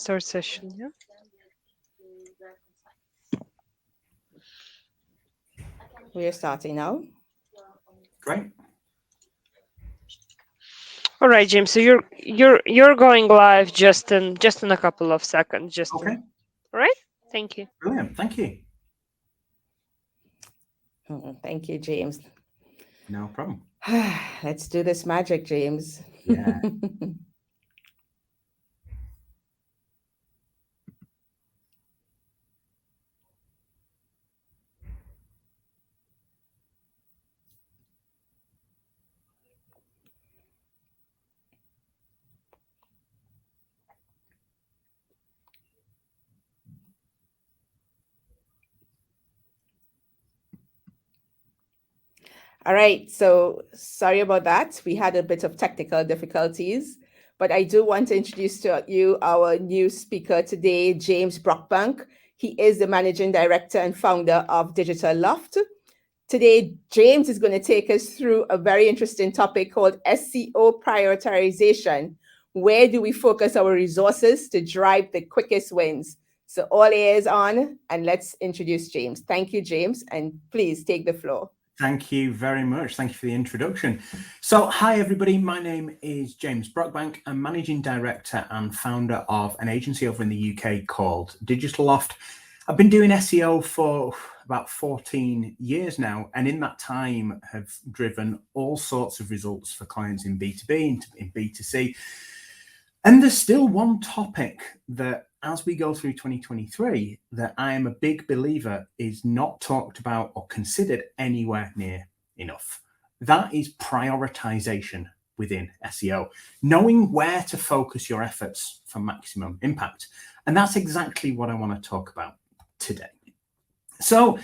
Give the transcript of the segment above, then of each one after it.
start session. Yeah. We are starting now. Great. All right, James. So you're going live just in a couple of seconds. Okay. All right. Thank you. Brilliant. Thank you. Thank you, James. No problem. Let's do this magic, James. Yeah. All right, so sorry about that. We had a bit of technical difficulties, but I do want to introduce to you our new speaker today, James Brockbank. He is the managing director and founder of Digital Loft. Today, James is going to take us through a very interesting topic called SEO prioritization. Where do we focus our resources to drive the quickest wins? So all ears on, and let's introduce James. Thank you, James, and please take the floor. Thank you very much. Thank you for the introduction. So, hi everybody. My name is James Brockbank. I'm managing director and founder of an agency over in the UK called Digital Loft. I've been doing SEO for about 14 years now, and in that time have driven all sorts of results for clients in B2B and in B2C. And there's still one topic that, as we go through 2023, that I am a big believer is not talked about or considered anywhere near enough. That is prioritization within SEO, knowing where to focus your efforts for maximum impact. And that's exactly what I want to talk about today. So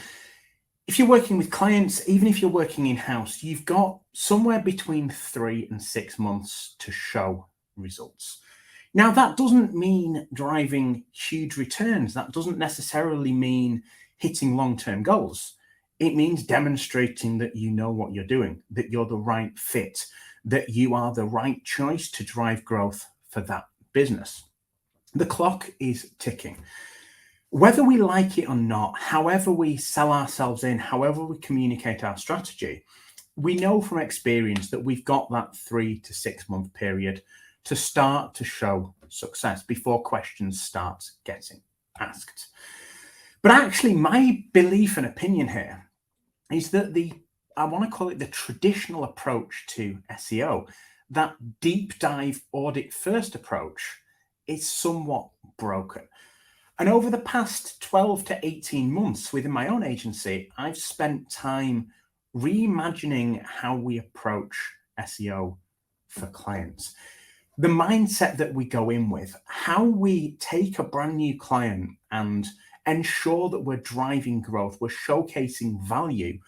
if you're working with clients, even if you're working in-house, you've got somewhere between 3 and 6 months to show results. Now, that doesn't mean driving huge returns. That doesn't necessarily mean hitting long-term goals. It means demonstrating that you know what you're doing, that you're the right fit, that you are the right choice to drive growth for that business. The clock is ticking. Whether we like it or not, however we sell ourselves in, however we communicate our strategy, we know from experience that we've got that 3 to 6 month period to start to show success before questions start getting asked. But actually, my belief and opinion here is that I want to call it the traditional approach to SEO, that deep dive audit first approach, is somewhat broken. And over the past 12 to 18 months within my own agency, I've spent time reimagining how we approach SEO for clients. The mindset that we go in with, how we take a brand new client and ensure that we're driving growth, we're showcasing value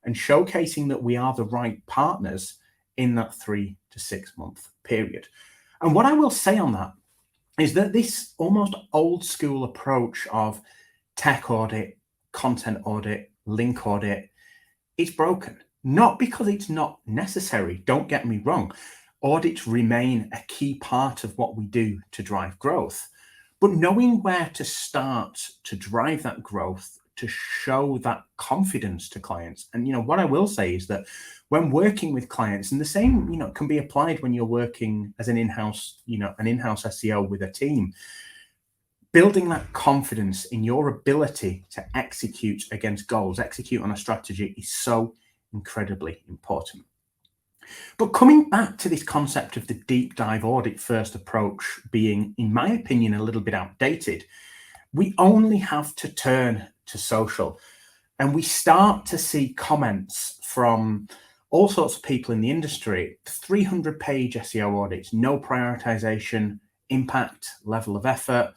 and showcasing that we are the right partners in that 3 to 6 month period. And what I will say on that is that this almost old school approach of tech audit, content audit, link audit, it's broken. Not because it's not necessary, don't get me wrong. Audits remain a key part of what we do to drive growth, but knowing where to start to drive that growth, to show that confidence to clients. And, what I will say is that when working with clients, and the same, can be applied when you're working as an in-house, an in-house SEO with a team, building that confidence in your ability to execute against goals, execute on a strategy is so incredibly important. But coming back to this concept of the deep dive audit first approach being, in my opinion, a little bit outdated, we only have to turn to social and we start to see comments from all sorts of people in the industry, 300-page SEO audits, no prioritization, impact, level of effort,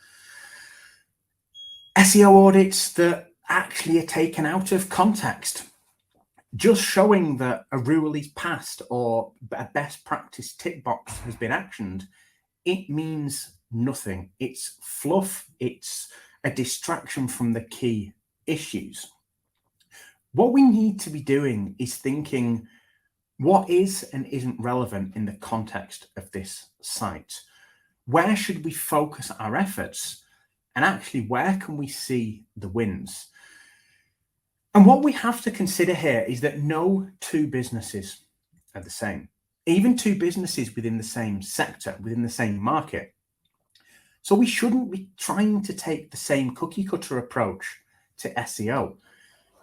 SEO audits that actually are taken out of context. Just showing that a rule is passed or a best practice tick box has been actioned, it means nothing. It's fluff. It's a distraction from the key issues. What we need to be doing is thinking what is and isn't relevant in the context of this site. Where should we focus our efforts? And actually, where can we see the wins? And what we have to consider here is that no two businesses are the same, even two businesses within the same sector, within the same market. So we shouldn't be trying to take the same cookie cutter approach to SEO.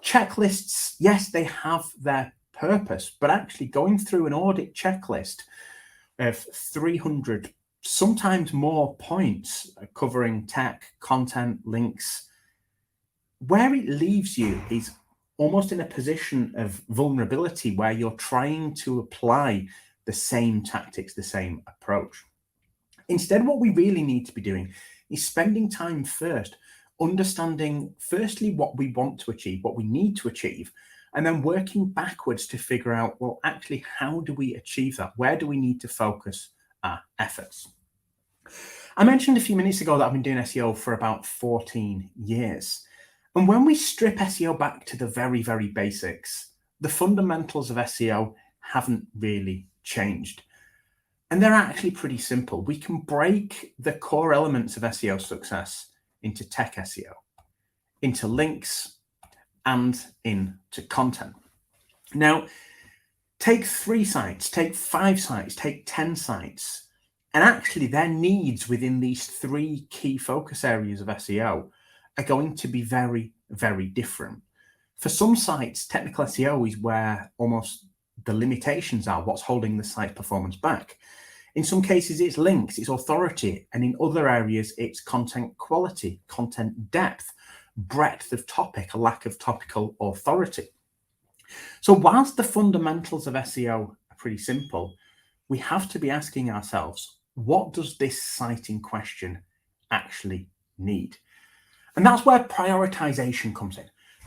Checklists, yes, they have their purpose, but actually going through an audit checklist of 300, sometimes more points covering tech, content, links, where it leaves you is almost in a position of vulnerability where you're trying to apply the same tactics, the same approach. Instead, what we really need to be doing is spending time first, understanding firstly what we want to achieve, what we need to achieve, and then working backwards to figure out, well, actually, how do we achieve that? Where do we need to focus our efforts? I mentioned a few minutes ago that I've been doing SEO for about 14 years. And when we strip SEO back to the very, very basics, the fundamentals of SEO haven't really changed. And they're actually pretty simple. We can break the core elements of SEO success into tech SEO, into links, and into content. Now, take 3 sites, take 5 sites, take 10 sites, and actually their needs within these 3 key focus areas of SEO are going to be very, very different. For some sites, technical SEO is where almost the limitations are, what's holding the site performance back. In some cases, it's links, it's authority, and in other areas, it's content quality, content depth, breadth of topic, a lack of topical authority. So whilst the fundamentals of SEO are pretty simple, we have to be asking ourselves, what does this site in question actually need? And that's where prioritization comes in.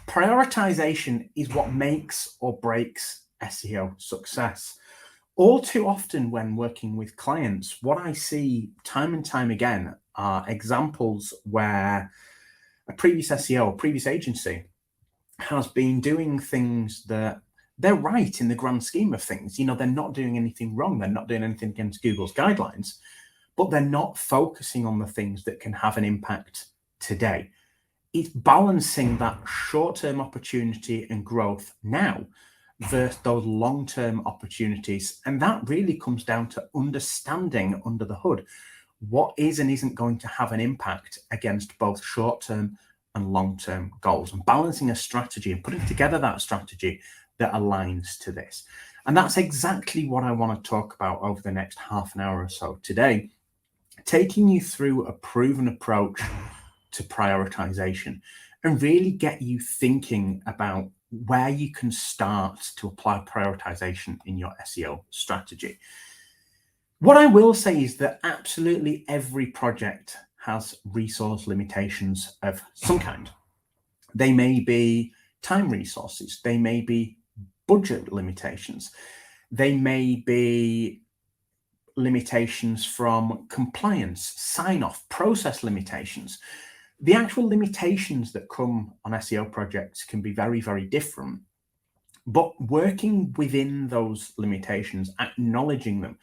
Prioritization is what makes or breaks SEO success. All too often when working with clients, what I see time and time again are examples where a previous SEO, a previous agency, has been doing things that they're right in the grand scheme of things. You know, they're not doing anything wrong. They're not doing anything against Google's guidelines, but they're not focusing on the things that can have an impact today. It's balancing that short-term opportunity and growth now versus those long-term opportunities. And that really comes down to understanding under the hood what is and isn't going to have an impact against both short-term and long-term goals, and balancing a strategy and putting together that strategy that aligns to this. And that's exactly what I want to talk about over the next half an hour or so today, taking you through a proven approach to prioritization and really get you thinking about where you can start to apply prioritization in your SEO strategy. What I will say is that absolutely every project has resource limitations of some kind. They may be time resources, they may be budget limitations, they may be limitations from compliance, sign-off, process limitations. The actual limitations that come on SEO projects can be very, very different, but working within those limitations, acknowledging them.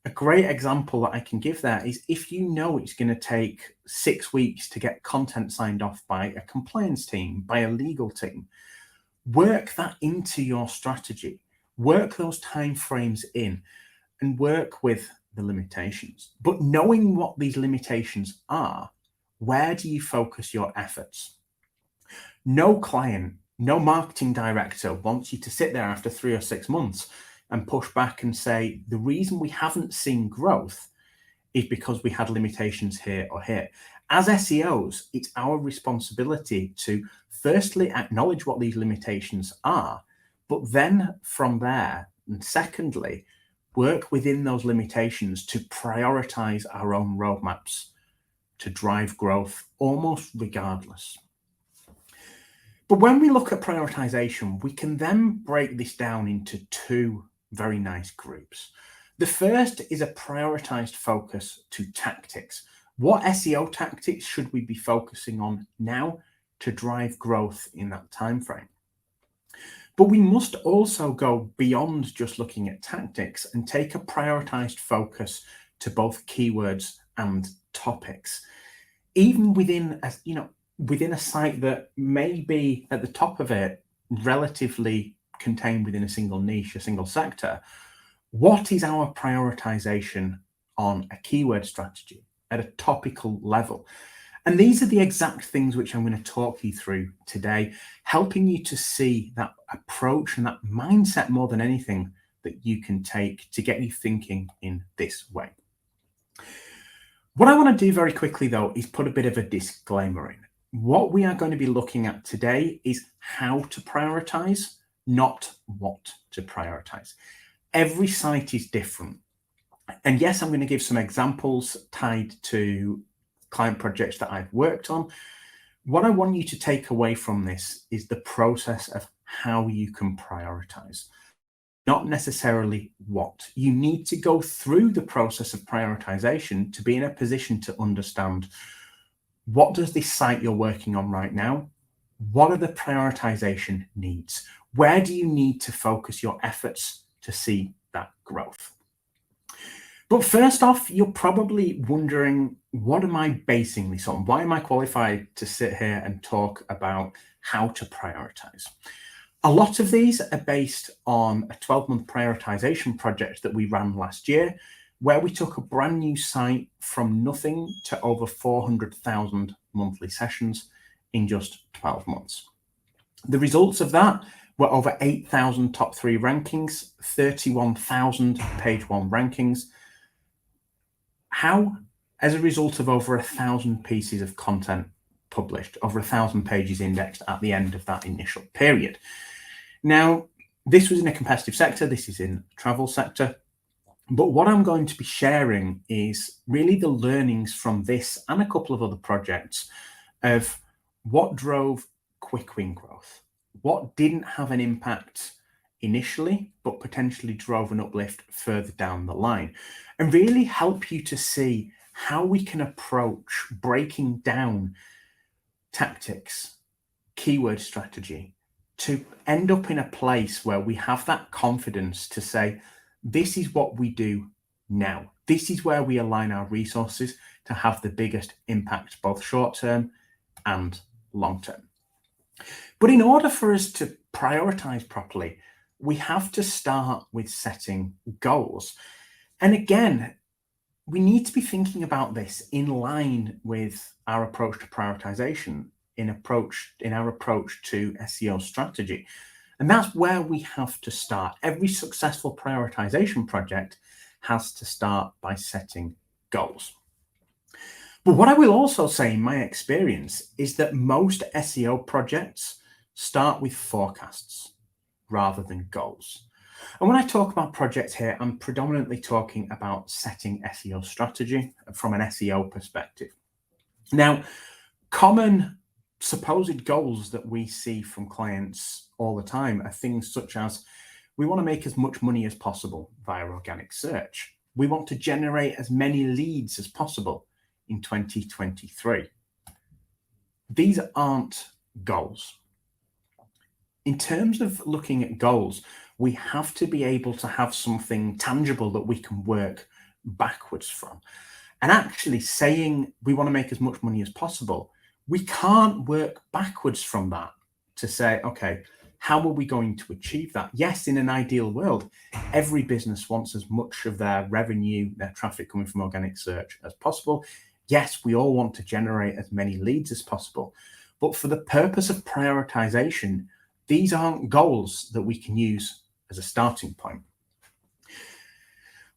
A great example that I can give there is if you know it's going to take 6 weeks to get content signed off by a compliance team, by a legal team, work that into your strategy, work those timeframes in and work with the limitations. But knowing what these limitations are, where do you focus your efforts? No client, no marketing director wants you to sit there after 3 or 6 months and push back and say, the reason we haven't seen growth is because we had limitations here or here. As SEOs, it's our responsibility to firstly acknowledge what these limitations are, but then from there, and secondly, work within those limitations to prioritize our own roadmaps to drive growth almost regardless. But when we look at prioritization, we can then break this down into 2 very nice groups. The first is a prioritized focus to tactics. What SEO tactics should we be focusing on now to drive growth in that time frame? But we must also go beyond just looking at tactics and take a prioritized focus to both keywords and topics, even within within a site that may be at the top of it relatively contained within a single niche, a single sector. What is our prioritization on a keyword strategy at a topical level? And these are the exact things which I'm going to talk you through today, helping you to see that approach and that mindset more than anything that you can take to get you thinking in this way. What I want to do very quickly, though, is put a bit of a disclaimer in. What we are going to be looking at today is how to prioritize, not what to prioritize. Every site is different. And yes, I'm going to give some examples tied to client projects that I've worked on. What I want you to take away from this is the process of how you can prioritize, not necessarily what. You need to go through the process of prioritization to be in a position to understand, what does this site you're working on right now? What are the prioritization needs? Where do you need to focus your efforts to see that growth? But first off, you're probably wondering, what am I basing this on? Why am I qualified to sit here and talk about how to prioritize? A lot of these are based on a 12-month prioritization project that we ran last year, where we took a brand new site from nothing to over 400,000 monthly sessions in just 12 months. The results of that were over 8,000 top 3 rankings, 31,000 page 1 rankings. How? As a result of over 1,000 pieces of content published, over 1,000 pages indexed at the end of that initial period. Now, this was in a competitive sector. This is in the travel sector. But what I'm going to be sharing is really the learnings from this and a couple of other projects of what drove quick win growth, what didn't have an impact initially, but potentially drove an uplift further down the line, and really help you to see how we can approach breaking down tactics, keyword strategy, to end up in a place where we have that confidence to say, this is what we do now. This is where we align our resources to have the biggest impact, both short term and long term. But in order for us to prioritize properly, we have to start with setting goals. And again, we need to be thinking about this in line with our approach to prioritization, in our approach to SEO strategy. And that's where we have to start. Every successful prioritization project has to start by setting goals. But what I will also say in my experience is that most SEO projects start with forecasts rather than goals. And when I talk about projects here, I'm predominantly talking about setting SEO strategy from an SEO perspective. Now, common supposed goals that we see from clients all the time are things such as, we want to make as much money as possible via organic search. We want to generate as many leads as possible in 2023. These aren't goals. In terms of looking at goals, we have to be able to have something tangible that we can work backwards from. And actually saying we want to make as much money as possible, we can't work backwards from that to say, okay, how are we going to achieve that? Yes, in an ideal world, every business wants as much of their revenue, their traffic coming from organic search as possible. Yes, we all want to generate as many leads as possible. But for the purpose of prioritization, these aren't goals that we can use as a starting point.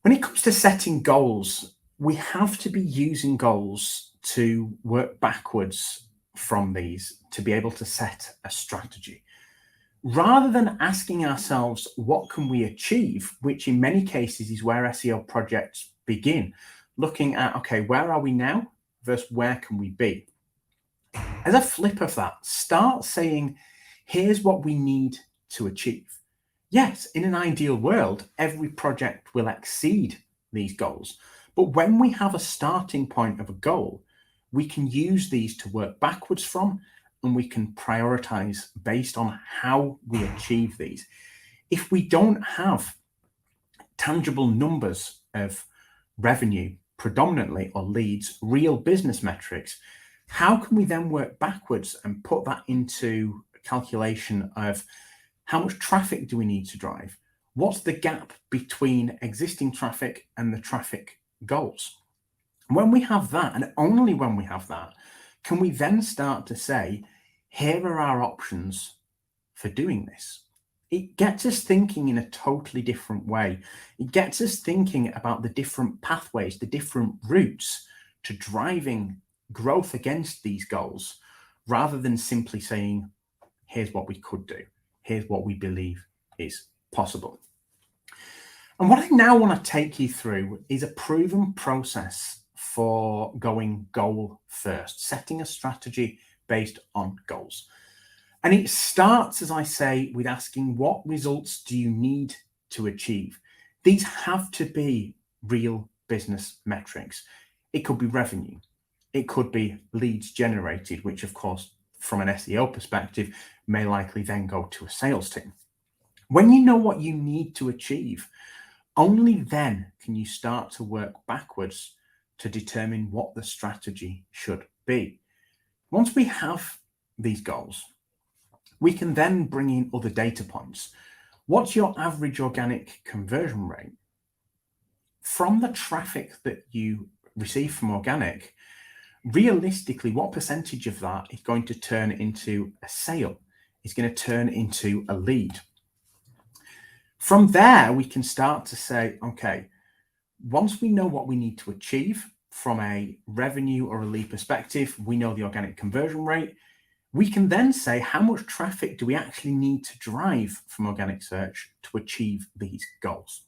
When it comes to setting goals, we have to be using goals to work backwards from these to be able to set a strategy. Rather than asking ourselves, what can we achieve, which in many cases is where SEO projects begin, looking at, okay, where are we now versus where can we be? As a flip of that, start saying, here's what we need to achieve. Yes, in an ideal world, every project will exceed these goals. But when we have a starting point of a goal, we can use these to work backwards from, and we can prioritize based on how we achieve these. If we don't have tangible numbers of revenue, predominantly, or leads, real business metrics, how can we then work backwards and put that into a calculation of how much traffic do we need to drive? What's the gap between existing traffic and the traffic goals? When we have that, and only when we have that, can we then start to say, here are our options for doing this? It gets us thinking in a totally different way. It gets us thinking about the different pathways, the different routes to driving growth against these goals, rather than simply saying, here's what we could do. Here's what we believe is possible. And what I now want to take you through is a proven process for going goal first, setting a strategy based on goals. And it starts, as I say, with asking, what results do you need to achieve? These have to be real business metrics. It could be revenue. It could be leads generated, which of course, from an SEO perspective, may likely then go to a sales team. When you know what you need to achieve, only then can you start to work backwards to determine what the strategy should be. Once we have these goals, we can then bring in other data points. What's your average organic conversion rate? From the traffic that you receive from organic, realistically, what percentage of that is going to turn into a sale? Is going to turn into a lead? From there, we can start to say, okay, once we know what we need to achieve from a revenue or a lead perspective, we know the organic conversion rate. We can then say, how much traffic do we actually need to drive from organic search to achieve these goals?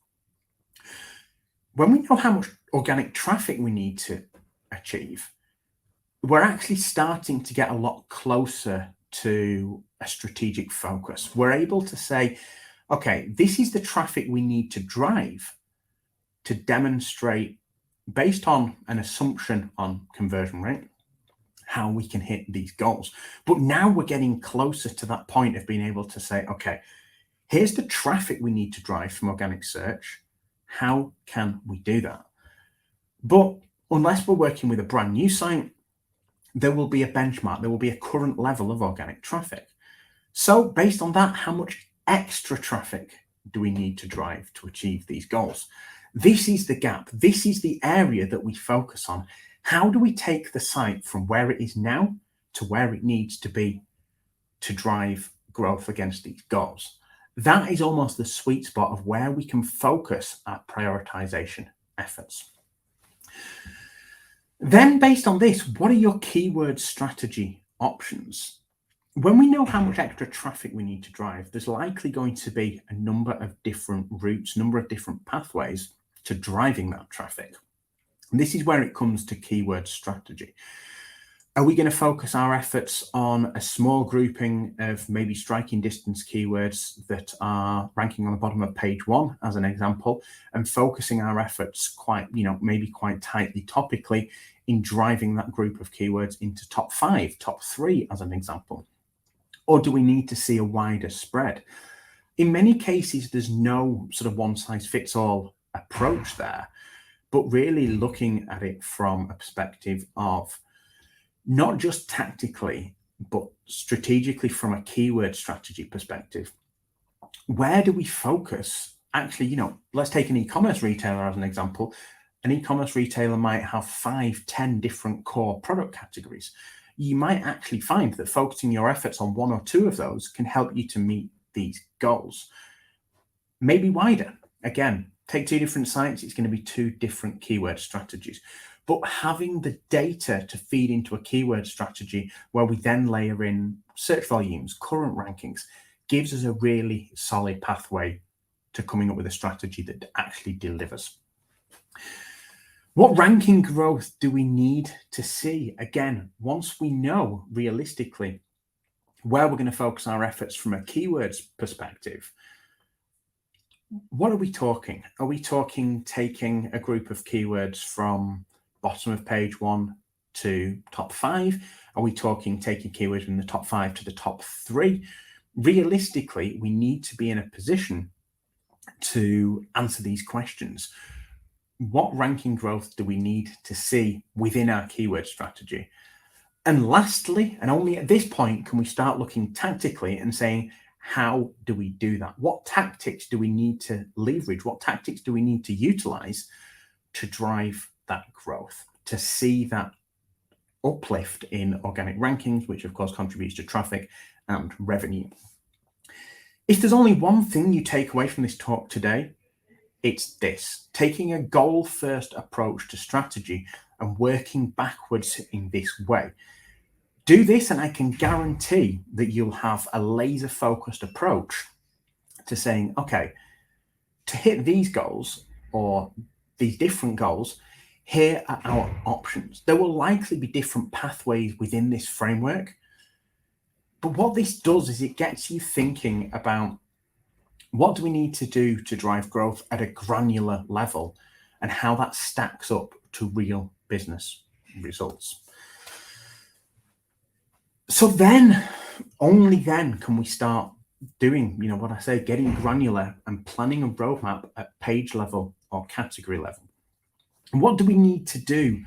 When we know how much organic traffic we need to achieve, we're actually starting to get a lot closer to a strategic focus. We're able to say, okay, this is the traffic we need to drive to demonstrate, based on an assumption on conversion rate, how we can hit these goals. But now we're getting closer to that point of being able to say, okay, here's the traffic we need to drive from organic search. How can we do that? But unless we're working with a brand new site, there will be a benchmark, there will be a current level of organic traffic. So based on that, how much extra traffic do we need to drive to achieve these goals? This is the gap. This is the area that we focus on. How do we take the site from where it is now to where it needs to be to drive growth against these goals? That is almost the sweet spot of where we can focus our prioritization efforts. Then, based on this, what are your keyword strategy options? When we know how much extra traffic we need to drive, there's likely going to be a number of different routes, number of different pathways to driving that traffic. And this is where it comes to keyword strategy. Are we going to focus our efforts on a small grouping of maybe striking distance keywords that are ranking on the bottom of page 1, as an example, and focusing our efforts quite, maybe quite tightly topically in driving that group of keywords into top 5, top 3, as an example? Or do we need to see a wider spread? In many cases, there's no sort of one size fits all approach there, but really looking at it from a perspective of not just tactically, but strategically from a keyword strategy perspective. Where do we focus? Actually, let's take an e-commerce retailer as an example. An e-commerce retailer might have 5, 10 different core product categories. You might actually find that focusing your efforts on 1 or 2 of those can help you to meet these goals. Maybe wider. Again, take 2 different sites, it's going to be 2 different keyword strategies. But having the data to feed into a keyword strategy where we then layer in search volumes, current rankings, gives us a really solid pathway to coming up with a strategy that actually delivers. What ranking growth do we need to see? Again, once we know realistically where we're going to focus our efforts from a keywords perspective, what are we talking? Are we talking taking a group of keywords from bottom of page 1 to top 5? Are we talking taking keywords from the top 5 to the top 3? Realistically, we need to be in a position to answer these questions. what ranking growth do we need to see within our keyword strategy? And lastly, and only at this point, can we start looking tactically and saying, how do we do that? What tactics do we need to leverage? What tactics do we need to utilize to drive that growth, to see that uplift in organic rankings, which of course contributes to traffic and revenue? If there's only one thing you take away from this talk today, it's this: taking a goal-first approach to strategy and working backwards in this way. Do this and I can guarantee that you'll have a laser-focused approach to saying, okay, to hit these goals or these different goals, here are our options. There will likely be different pathways within this framework. But what this does is it gets you thinking about, what do we need to do to drive growth at a granular level and how that stacks up to real business results. So then, only then can we start doing, what I say, getting granular and planning a roadmap at page level or category level. And what do we need to do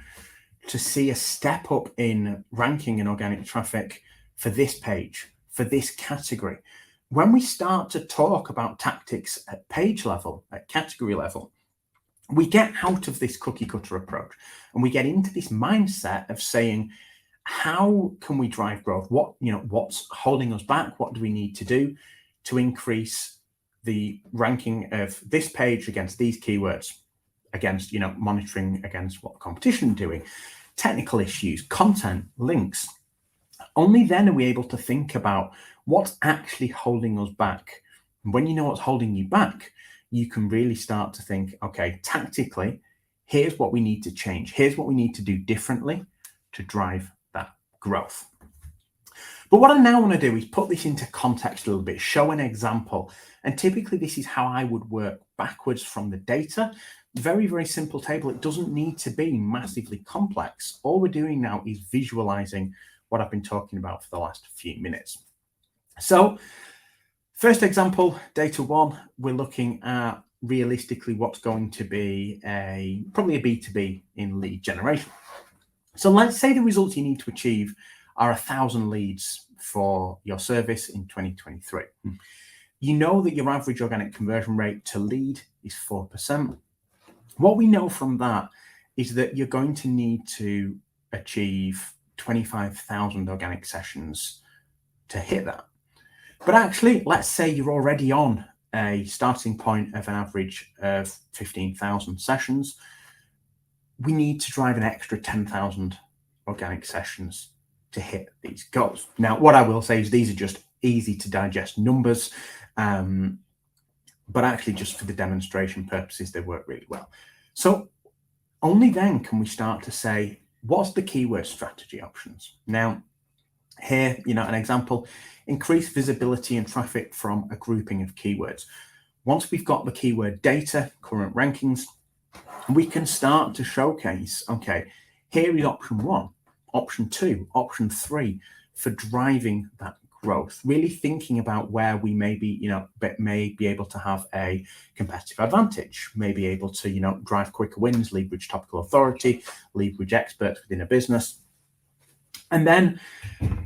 to see a step up in ranking and organic traffic for this page, for this category? When we start to talk about tactics at page level, at category level, we get out of this cookie cutter approach and we get into this mindset of saying, how can we drive growth? What's holding us back? What do we need to do to increase the ranking of this page against these keywords, against, monitoring against what the competition is doing, technical issues, content, links? Only then are we able to think about what's actually holding us back. And when you know what's holding you back, you can really start to think, okay, tactically, here's what we need to change. Here's what we need to do differently to drive that growth. But what I now want to do is put this into context a little bit, show an example. And typically this is how I would work backwards from the data. Very, very simple table. It doesn't need to be massively complex. All we're doing now is visualizing what I've been talking about for the last few minutes. So first example, data one, we're looking at realistically what's going to be probably a B2B in lead generation. So let's say the results you need to achieve are 1,000 leads for your service in 2023. You know that your average organic conversion rate to lead is 4%. What we know from that is that you're going to need to achieve 25,000 organic sessions to hit that. But actually, let's say you're already on a starting point of an average of 15,000 sessions. We need to drive an extra 10,000 organic sessions to hit these goals. Now, what I will say is these are just easy to digest numbers, but actually just for the demonstration purposes, they work really well. So only then can we start to say, what's the keyword strategy options? Now, here, an example, increase visibility and traffic from a grouping of keywords. Once we've got the keyword data, current rankings, we can start to showcase, okay, here is option one, option two, option three for driving that growth, really thinking about where we may be able to have a competitive advantage, may be able to, drive quicker wins, leverage topical authority, leverage experts within a business. And then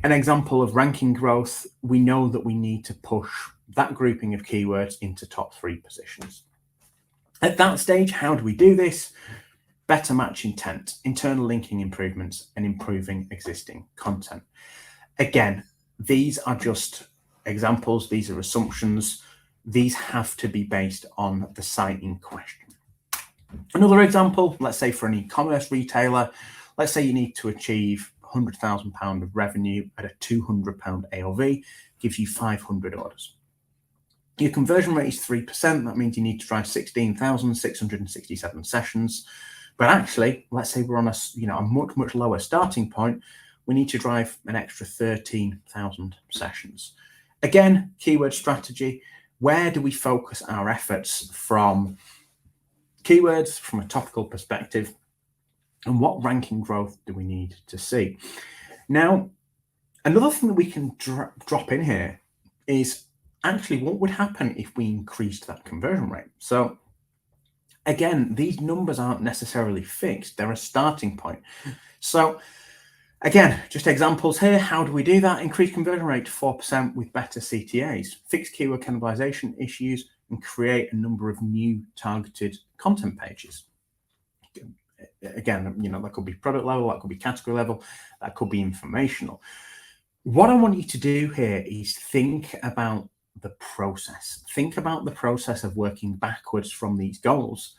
an example of ranking growth, we know that we need to push that grouping of keywords into top 3 positions. At that stage, how do we do this? Better match intent, internal linking improvements, and improving existing content. Again, these are just examples. These are assumptions. These have to be based on the site in question. Another example, let's say for an e-commerce retailer, let's say you need to achieve £100,000 of revenue at a £200 AOV, gives you 500 orders. Your conversion rate is 3%. That means you need to drive 16,667 sessions. But actually, let's say we're on a much, much lower starting point. We need to drive an extra 13,000 sessions. Again, keyword strategy. Where do we focus our efforts from keywords, from a topical perspective? And what ranking growth do we need to see? Now, another thing that we can drop in here is actually what would happen if we increased that conversion rate. So Again, these numbers aren't necessarily fixed. They're a starting point. So again, just examples here. How do we do that? Increase conversion rate to 4% with better CTAs, fix keyword cannibalization issues, and create a number of new targeted content pages. Again, that could be product level, that could be category level, that could be informational. What I want you to do here is think about the process. Think about the process of working backwards from these goals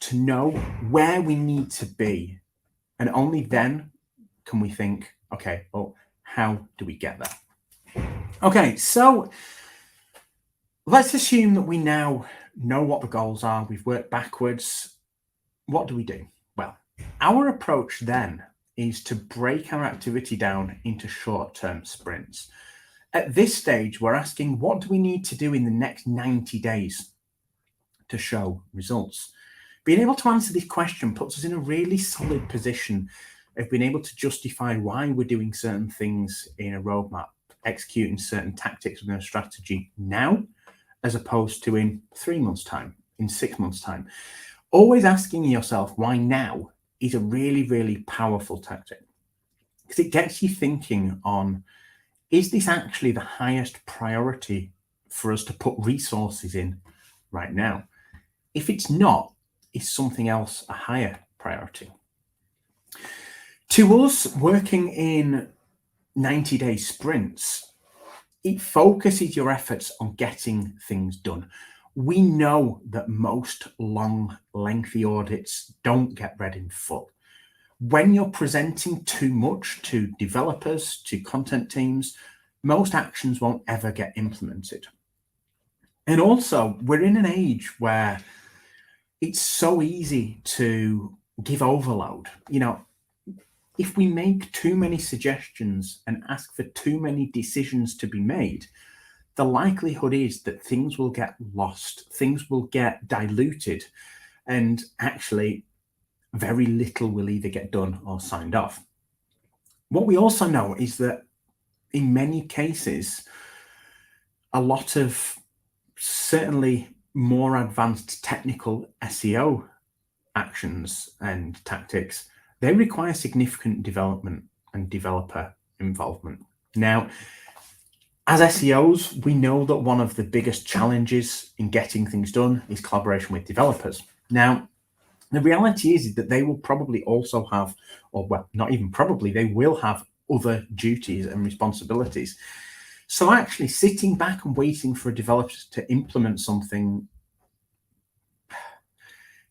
to know where we need to be. And only then can we think, okay, well, how do we get there? Okay, so let's assume that we now know what the goals are. We've worked backwards. What do we do? Well, our approach then is to break our activity down into short-term sprints. At this stage, we're asking, what do we need to do in the next 90 days to show results? Being able to answer this question puts us in a really solid position of being able to justify why we're doing certain things in a roadmap, executing certain tactics within a strategy now, as opposed to in 3 months' time, in 6 months' time. Always asking yourself why now is a really, really powerful tactic, because it gets you thinking on, is this actually the highest priority for us to put resources in right now? If it's not, is something else a higher priority? To us, working in 90-day sprints, it focuses your efforts on getting things done. We know that most long, lengthy audits don't get read in full. When you're presenting too much to developers, to content teams, most actions won't ever get implemented. And also, we're in an age where it's so easy to give overload. If we make too many suggestions and ask for too many decisions to be made, the likelihood is that things will get lost, things will get diluted, and actually very little will either get done or signed off. What we also know is that in many cases, a lot of certainly more advanced technical SEO actions and tactics, they require significant development and developer involvement. Now, as SEOs, we know that one of the biggest challenges in getting things done is collaboration with developers. Now, the reality is that they will probably also have, or well, not even probably, they will have other duties and responsibilities. So actually sitting back and waiting for a developer to implement something,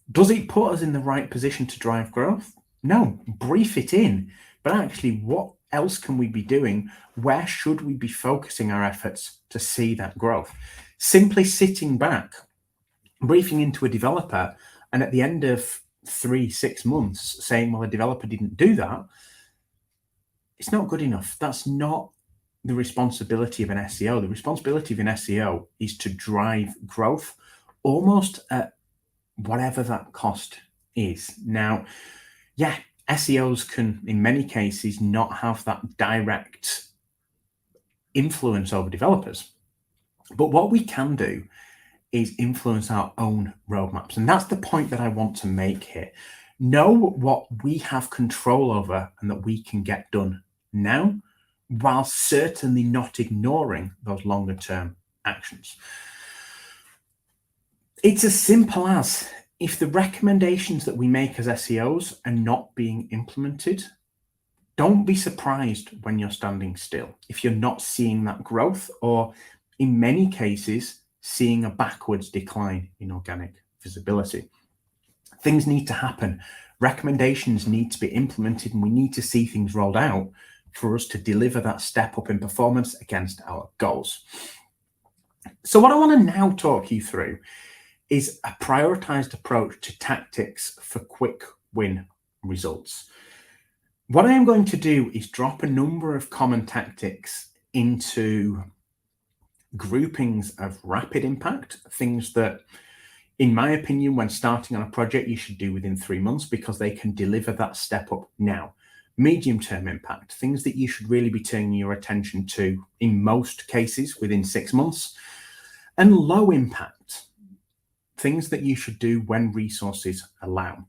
does it put us in the right position to drive growth? No, brief it in. But actually, what else can we be doing? Where should we be focusing our efforts to see that growth? Simply sitting back, briefing into a developer, and at the end of 3-6 months saying, well, a developer didn't do that, it's not good enough. That's not the responsibility of an SEO. The responsibility of an SEO is to drive growth almost at whatever that cost is. Now, yeah, SEOs can, in many cases, not have that direct influence over developers. But what we can do is influence our own roadmaps. And that's the point that I want to make here. Know what we have control over and that we can get done now, while certainly not ignoring those longer term actions. It's as simple as, if the recommendations that we make as SEOs are not being implemented, don't be surprised when you're standing still, if you're not seeing that growth, or in many cases, seeing a backwards decline in organic visibility. Things need to happen. Recommendations need to be implemented, and we need to see things rolled out for us to deliver that step up in performance against our goals. So what I want to now talk you through is a prioritized approach to tactics for quick win results. What I am going to do is drop a number of common tactics into groupings of rapid impact, things that, in my opinion, when starting on a project, you should do within 3 months because they can deliver that step up now. Medium-term impact, things that you should really be turning your attention to in most cases within 6 months. And low impact, things that you should do when resources allow.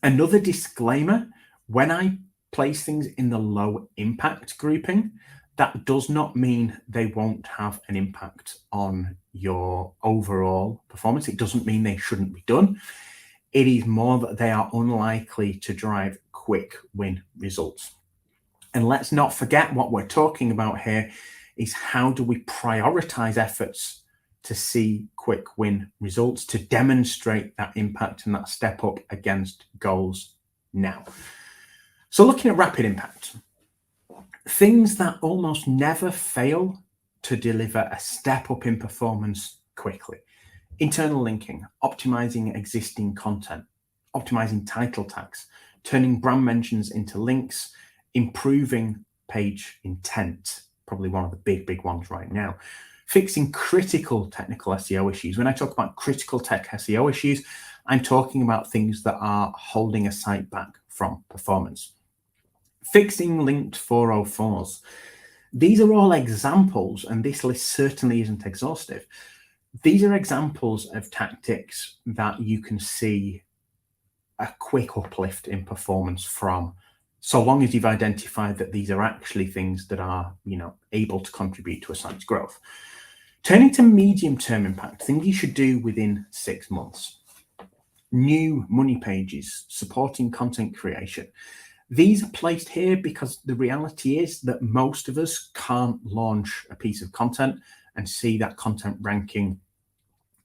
Another disclaimer, when I place things in the low impact grouping, that does not mean they won't have an impact on your overall performance. It doesn't mean they shouldn't be done. It is more that they are unlikely to drive quick win results. And let's not forget, what we're talking about here is how do we prioritize efforts to see quick win results, to demonstrate that impact and that step up against goals now. So looking at rapid impact, things that almost never fail to deliver a step up in performance quickly. Internal linking, optimizing existing content, optimizing title tags, turning brand mentions into links, improving page intent, probably one of the big ones right now. Fixing critical technical SEO issues. When I talk about critical tech SEO issues, I'm talking about things that are holding a site back from performance. Fixing linked 404s. These are all examples, and this list certainly isn't exhaustive. These are examples of tactics that you can see a quick uplift in performance from, so long as you've identified that these are actually things that are, able to contribute to a site's growth. Turning to medium-term impact, things you should do within 6 months. New money pages, supporting content creation. These are placed here because the reality is that most of us can't launch a piece of content and see that content ranking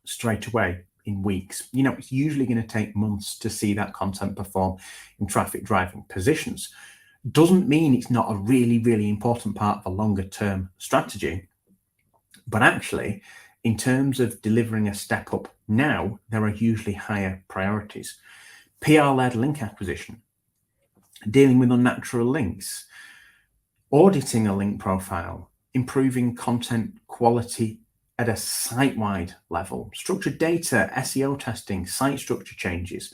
straight away in weeks. It's usually going to take months to see that content perform in traffic driving positions. Doesn't mean it's not a really important part of a longer term strategy. But actually, in terms of delivering a step up now, there are usually higher priorities. PR-led link acquisition, dealing with unnatural links, auditing a link profile, improving content quality at a site-wide level, structured data, SEO testing, site structure changes.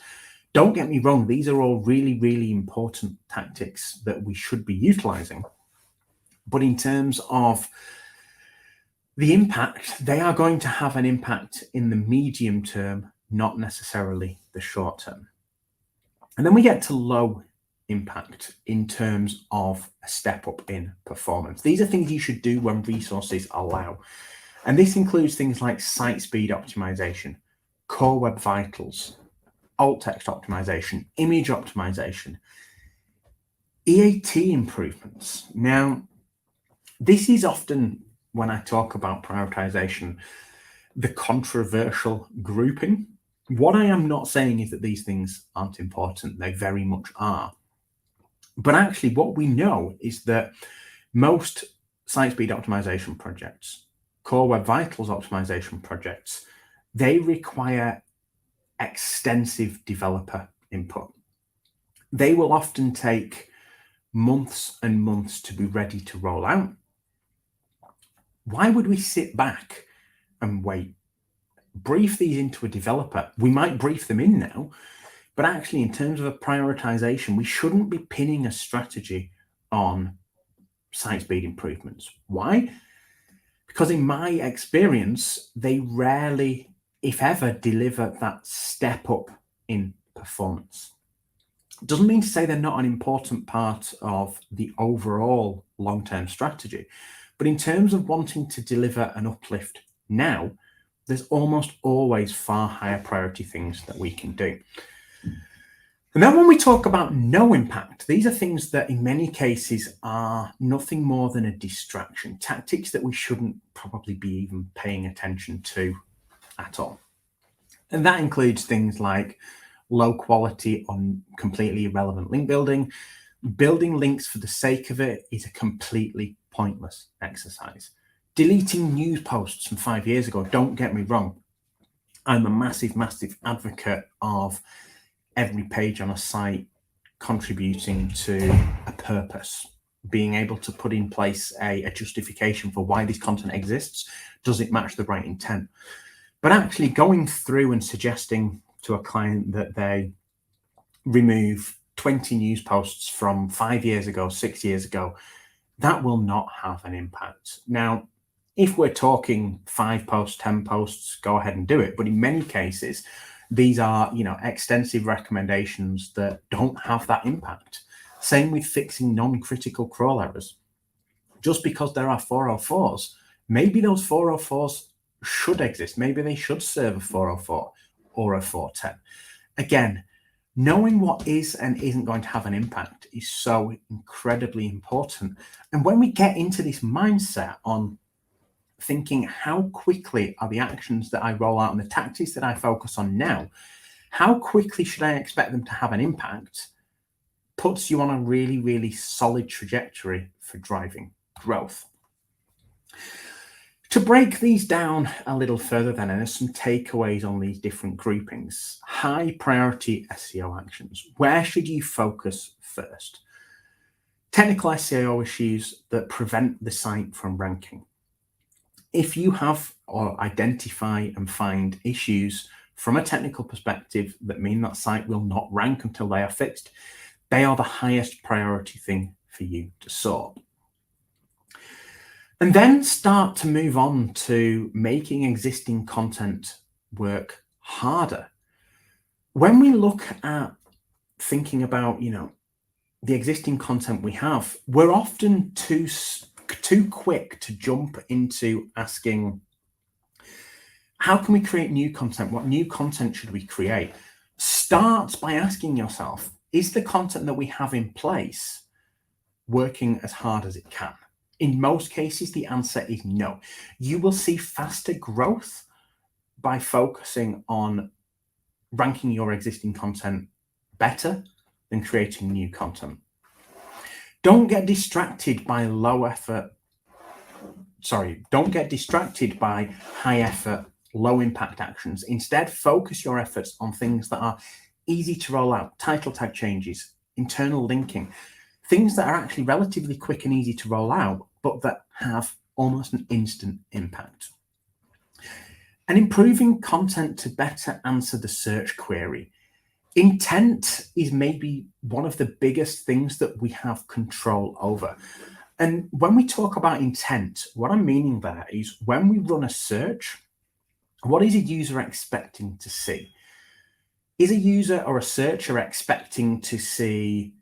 Don't get me wrong, these are all really important tactics that we should be utilizing. But in terms of the impact, they are going to have an impact in the medium term, not necessarily the short term. And then we get to low impact in terms of a step up in performance. These are things you should do when resources allow. And this includes things like site speed optimization, core web vitals, alt text optimization, image optimization, EAT improvements. Now, this is often, when I talk about prioritization, the controversial grouping. What I am not saying is that these things aren't important. They very much are. But actually, what we know is that most site speed optimization projects, core web vitals optimization projects, they require extensive developer input. They will often take months and months to be ready to roll out. Why would we sit back and wait? Brief these into a developer. We might brief them in now, but actually in terms of a prioritization, we shouldn't be pinning a strategy on site speed improvements. Why? Because in my experience, they rarely, if ever, deliver that step up in performance. Doesn't mean to say they're not an important part of the overall long-term strategy, but in terms of wanting to deliver an uplift now, there's almost always far higher priority things that we can do. And then when we talk about no impact, these are things that in many cases are nothing more than a distraction, tactics that we shouldn't probably be even paying attention to at all. And that includes things like low quality on completely irrelevant link building. Building links for the sake of it is a completely pointless exercise. Deleting news posts from 5 years ago, don't get me wrong. I'm a massive advocate of every page on a site contributing to a purpose, being able to put in place a justification for why this content exists. Does it match the right intent? But actually going through and suggesting to a client that they remove 20 news posts from 5 years ago, 6 years ago, that will not have an impact. Now, If we're talking 5 posts, 10 posts, go ahead and do it. But in many cases, these are, extensive recommendations that don't have that impact. Same with fixing non-critical crawl errors. Just because there are 404s, maybe those 404s should exist. Maybe they should serve a 404 or a 410. Again, knowing what is and isn't going to have an impact is so incredibly important. And when we get into this mindset on thinking how quickly are the actions that I roll out and the tactics that I focus on now, how quickly should I expect them to have an impact, puts you on a really, really solid trajectory for driving growth. To break these down a little further then, and there's some takeaways on these different groupings. High priority SEO actions. Where should you focus first? Technical SEO issues that prevent the site from ranking. If you have or identify and find issues from a technical perspective that mean that site will not rank until they are fixed, they are the highest priority thing for you to sort. And then start to move on to making existing content work harder. When we look at thinking about, the existing content we have, we're often too quick to jump into asking, how can we create new content? What new content should we create? Start by asking yourself, is the content that we have in place working as hard as it can? In most cases, the answer is no. You will see faster growth by focusing on ranking your existing content better than creating new content. Don't get distracted by high effort, low impact actions. Instead, focus your efforts on things that are easy to roll out, title tag changes, internal linking, things that are actually relatively quick and easy to roll out, but that have almost an instant impact. And improving content to better answer the search query. Intent is maybe one of the biggest things that we have control over. And when we talk about intent, what I'm meaning there is when we run a search, what is a user expecting to see? Is a user or a searcher expecting to see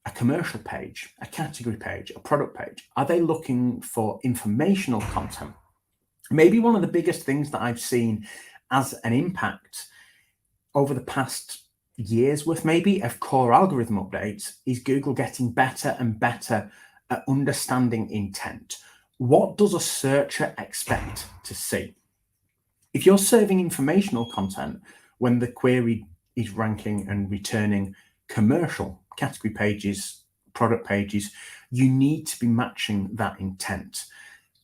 a commercial page, a category page, a product page? Are they looking for informational content? Maybe one of the biggest things that I've seen as an impact over the past years with maybe of core algorithm updates is Google getting better and better at understanding intent. What does a searcher expect to see? If you're serving informational content when the query is ranking and returning commercial category pages, product pages, you need to be matching that intent.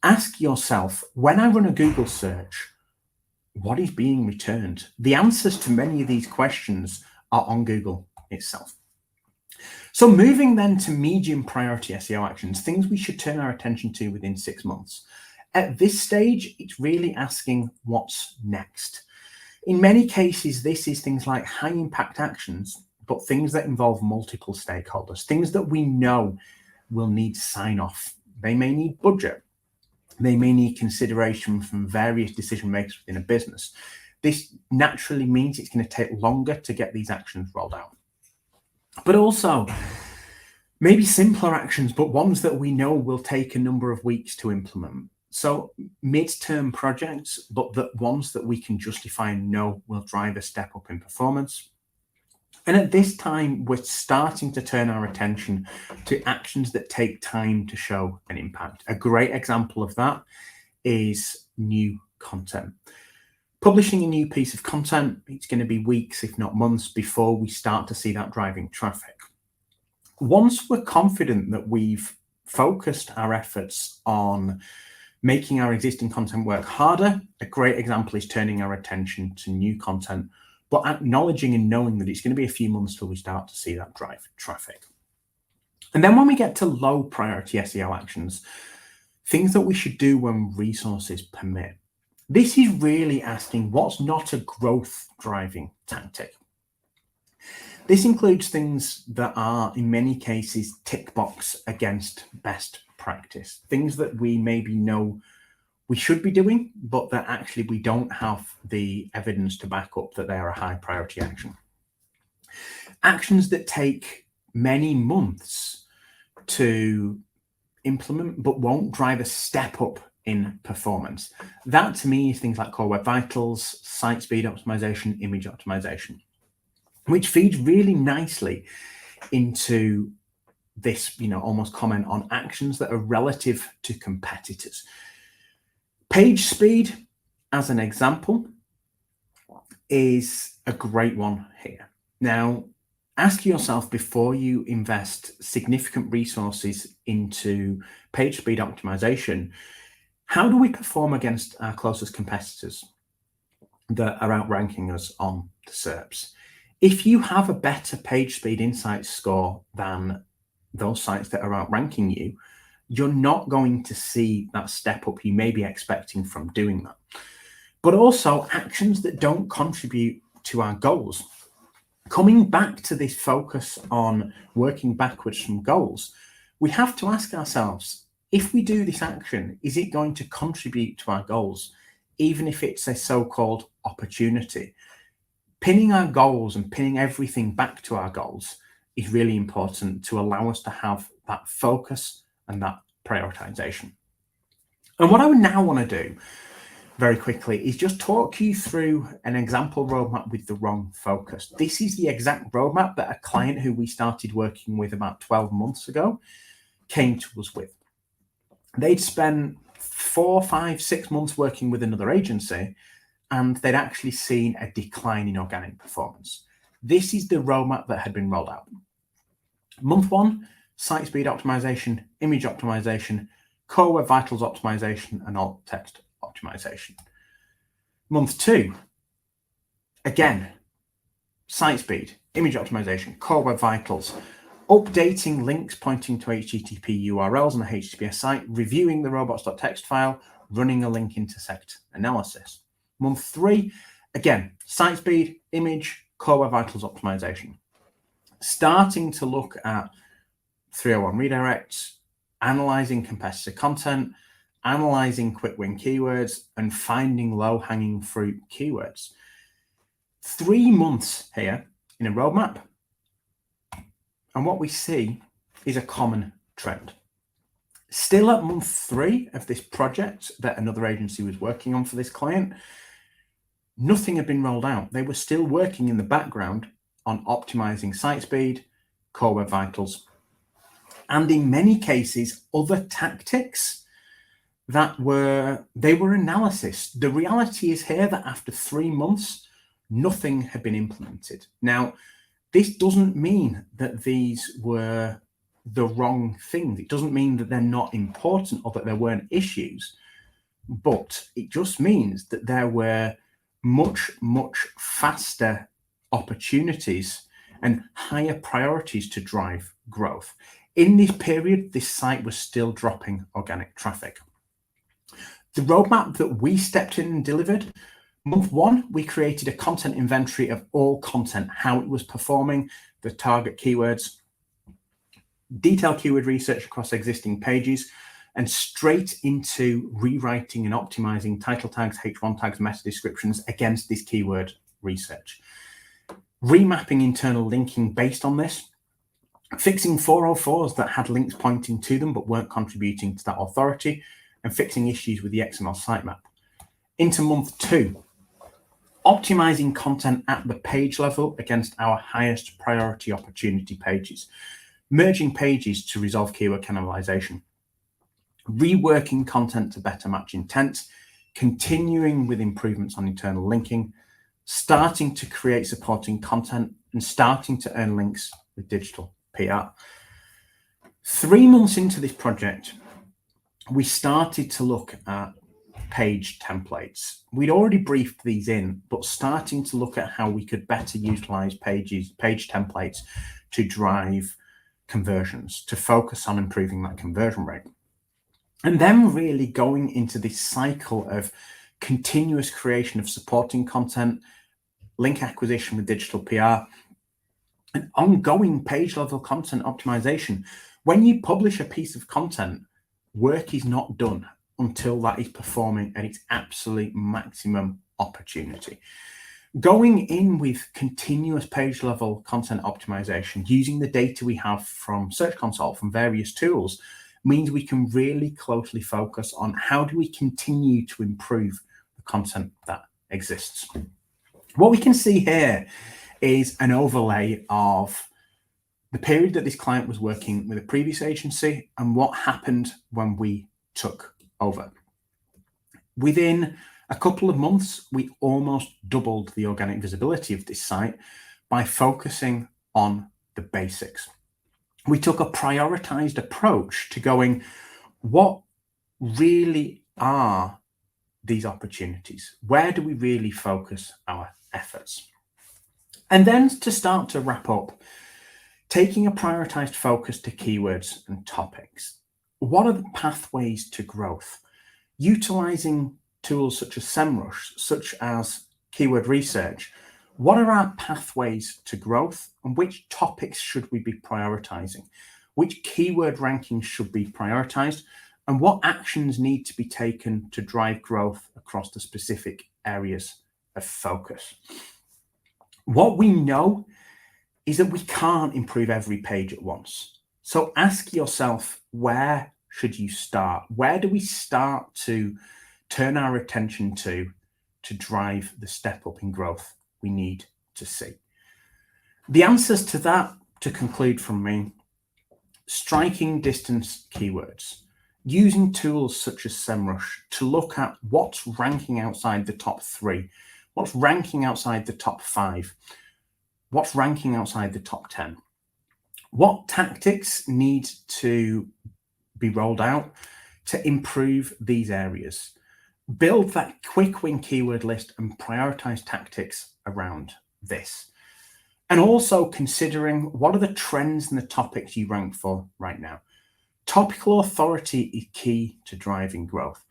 Ask yourself, when I run a Google search, what is being returned? The answers to many of these questions are on Google itself. So moving then to medium priority SEO actions, things we should turn our attention to within 6 months. At this stage, it's really asking what's next. In many cases, this is things like high impact actions, but things that involve multiple stakeholders, things that we know will need sign off. They may need budget. They may need consideration from various decision makers within a business. This naturally means it's going to take longer to get these actions rolled out. But also, maybe simpler actions, but ones that we know will take a number of weeks to implement. So mid-term projects, but the ones that we can justify and know will drive a step up in performance. And at this time, we're starting to turn our attention to actions that take time to show an impact. A great example of that is new content. Publishing a new piece of content, it's going to be weeks, if not months, before we start to see that driving traffic. Once we're confident that we've focused our efforts on making our existing content work harder, a great example is turning our attention to new content, but acknowledging and knowing that it's going to be a few months till we start to see that drive traffic. And then when we get to low priority SEO actions, things that we should do when resources permit. This is really asking what's not a growth driving tactic. This includes things that are, in many cases, tick box against best practice, things that we maybe know we should be doing, but that actually we don't have the evidence to back up that they are a high priority action. Actions that take many months to implement but won't drive a step up in performance. That to me is things like Core Web Vitals, site speed optimization, image optimization, which feeds really nicely into this, almost comment on actions that are relative to competitors. Page speed, as an example, is a great one here. Now, ask yourself before you invest significant resources into page speed optimization, how do we perform against our closest competitors that are outranking us on the SERPs? If you have a better page speed insights score than those sites that are outranking you, you're not going to see that step up you may be expecting from doing that. But also actions that don't contribute to our goals. Coming back to this focus on working backwards from goals, we have to ask ourselves, if we do this action, is it going to contribute to our goals, even if it's a so-called opportunity? Pinning our goals and pinning everything back to our goals is really important to allow us to have that focus and that prioritization. And what I would now want to do very quickly is just talk you through an example roadmap with the wrong focus. This is the exact roadmap that a client who we started working with about 12 months ago came to us with. They'd spent 4, 5, 6 months working with another agency, and they'd actually seen a decline in organic performance. This is the roadmap that had been rolled out. Month 1, site speed optimization, image optimization, Core Web Vitals optimization, and alt text optimization. Month 2, again, site speed, image optimization, Core Web Vitals, updating links pointing to HTTP URLs on the HTTPS site, reviewing the robots.txt file, running a link intersect analysis. Month 3, again, site speed, image, Core Web Vitals optimization. Starting to look at 301 redirects, analyzing competitor content, analyzing quick win keywords, and finding low-hanging fruit keywords. 3 months here in a roadmap. And what we see is a common trend. Still at month 3 of this project that another agency was working on for this client, nothing had been rolled out. They were still working in the background on optimizing site speed, Core Web Vitals, and in many cases, other tactics that were analysis. The reality is here that after 3 months, nothing had been implemented. Now, this doesn't mean that these were the wrong things. It doesn't mean that they're not important or that there weren't issues, but it just means that there were much, much faster opportunities and higher priorities to drive growth. In this period, this site was still dropping organic traffic. The roadmap that we stepped in and delivered, month 1, we created a content inventory of all content, how it was performing, the target keywords, detailed keyword research across existing pages, and straight into rewriting and optimizing title tags, H1 tags, meta descriptions against this keyword research. Remapping internal linking based on this, fixing 404s that had links pointing to them but weren't contributing to that authority, and fixing issues with the XML sitemap. Into month 2, optimizing content at the page level against our highest priority opportunity pages, merging pages to resolve keyword cannibalization, reworking content to better match intent, continuing with improvements on internal linking, starting to create supporting content, and starting to earn links with digital PR. 3 months into this project, we started to look at page templates. We'd already briefed these in, but starting to look at how we could better utilize page templates to drive conversions, to focus on improving that conversion rate. And then really going into this cycle of continuous creation of supporting content, link acquisition with digital PR, and ongoing page level content optimization. When you publish a piece of content, work is not done until that is performing at its absolute maximum opportunity. Going in with continuous page level content optimization, using the data we have from Search Console, from various tools, means we can really closely focus on how do we continue to improve the content that exists. What we can see here is an overlay of the period that this client was working with a previous agency and what happened when we took over. Within a couple of months, we almost doubled the organic visibility of this site by focusing on the basics. We took a prioritized approach to going, what really are these opportunities? Where do we really focus our efforts? And then to start to wrap up, taking a prioritized focus to keywords and topics. What are the pathways to growth? Utilizing tools such as SEMrush, such as keyword research. What are our pathways to growth, and which topics should we be prioritizing? Which keyword rankings should be prioritized, and what actions need to be taken to drive growth across the specific areas of focus? What we know is that we can't improve every page at once. So ask yourself, where should you start? Where do we start to turn our attention to drive the step up in growth we need to see? The answers to that, to conclude from me, striking distance keywords, using tools such as SEMrush to look at what's ranking outside the top 3, what's ranking outside the top 5, what's ranking outside the top 10, what tactics need to be rolled out to improve these areas. Build that quick win keyword list and prioritize tactics around this. And also considering what are the trends and the topics you rank for right now. Topical authority is key to driving growth.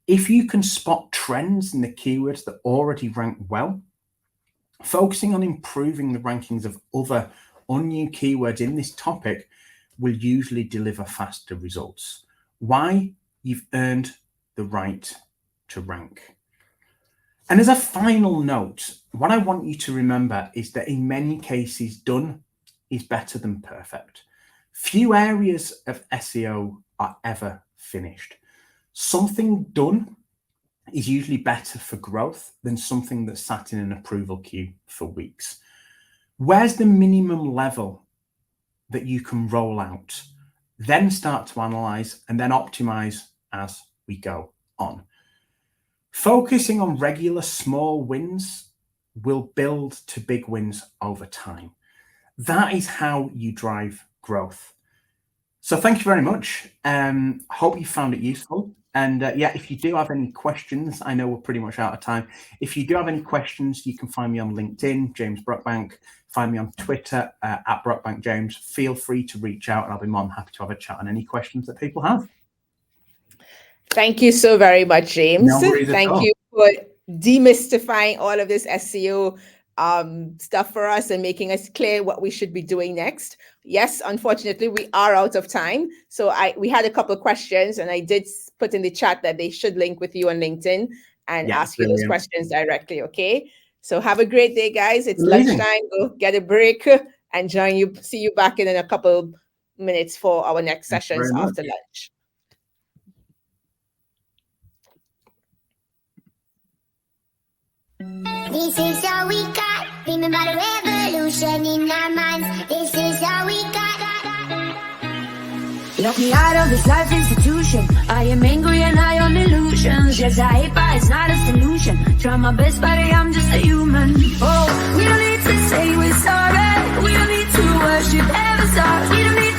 If you can spot trends in the keywords that already rank well, focusing on improving the rankings of other unnew keywords in this topic will usually deliver faster results. Why? You've earned the right to rank. And as a final note, what I want you to remember is that in many cases, done is better than perfect. Few areas of SEO are ever finished. Something done is usually better for growth than something that's sat in an approval queue for weeks. Where's the minimum level that you can roll out? Then start to analyze and then optimize as we go on. Focusing on regular small wins will build to big wins over time. That is how you drive growth. So thank you very much. Hope you found it useful. And yeah, if you do have any questions, I know we're pretty much out of time. If you do have any questions, you can find me on LinkedIn, James Brockbank. Find me on Twitter at Brockbank James. Feel free to reach out and I'll be more than happy to have a chat on any questions that people have. Thank you so very much, James. No worries at all. Thank you for demystifying all of this SEO stuff for us and making us clear what we should be doing next. Yes, unfortunately, we are out of time. So we had a couple of questions and I did put in the chat that they should link with you on LinkedIn and ask you those questions directly, okay? So have a great day, guys. It's lunchtime. Go get a break and see you back in a couple minutes for our next sessions after lunch. This is all we got. Remember the revolution in our minds. This is all we got. Lock me out of this life institution. I am angry and I am illusions. Yes, I hate, but it's not a solution. Try my best, but I'm just a human. Oh, we don't need to say we're sorry. We don't need to worship ever stars. We don't need